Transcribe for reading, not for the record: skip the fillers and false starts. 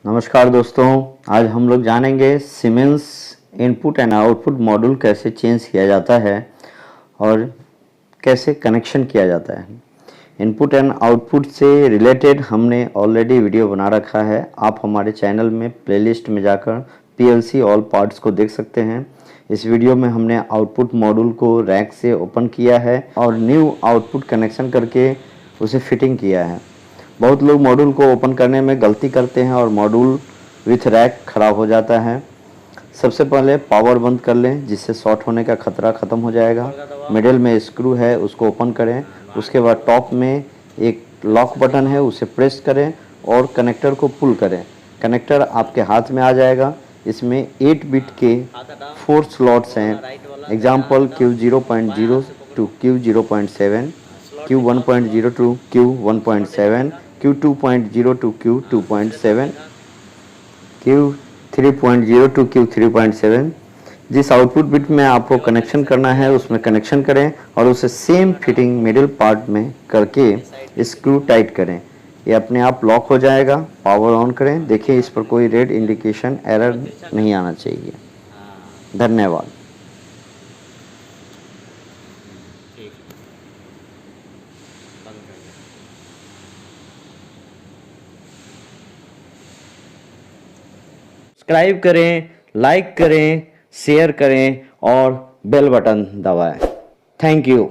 नमस्कार दोस्तों, आज हम लोग जानेंगे siemens input and output module कैसे चेंज किया जाता है और कैसे कनेक्शन किया जाता है। इनपुट एंड आउटपुट से रिलेटेड हमने ऑलरेडी वीडियो बना रखा है। आप हमारे चैनल में प्लेलिस्ट में जाकर पीएलसी ऑल पार्ट्स को देख सकते हैं। इस वीडियो में हमने आउटपुट मॉड्यूल को रैक से ओपन किया है और न्यू आउटपुट कनेक्शन करके उसे फिटिंग किया है। बहुत लोग मॉड्यूल को ओपन करने में गलती करते हैं और मॉड्यूल विथ रैक ख़राब हो जाता है। सबसे पहले पावर बंद कर लें, जिससे शॉर्ट होने का खतरा ख़त्म हो जाएगा। मिडिल में स्क्रू है, उसको ओपन करें। उसके बाद टॉप में एक लॉक बटन है, उसे प्रेस करें और कनेक्टर को पुल करें। कनेक्टर आपके हाथ में आ जाएगा। इसमें 8 बिट के 4 स्लॉट्स हैं। Example Q0.0 to Q0.7, Q1.0 to Q1.7, Q2.0 to Q2.7, Q3.0 to Q3.7। जिस आउटपुट बिट में आपको कनेक्शन करना है उसमें कनेक्शन करें और उसे सेम फिटिंग मिडिल पार्ट में करके स्क्रू टाइट करें। ये अपने आप लॉक हो जाएगा। पावर ऑन करें, देखिए इस पर कोई रेड इंडिकेशन एरर नहीं आना चाहिए। धन्यवाद। सब्सक्राइब करें, लाइक करें, शेयर करें और बेल बटन दबाएं। Thank you.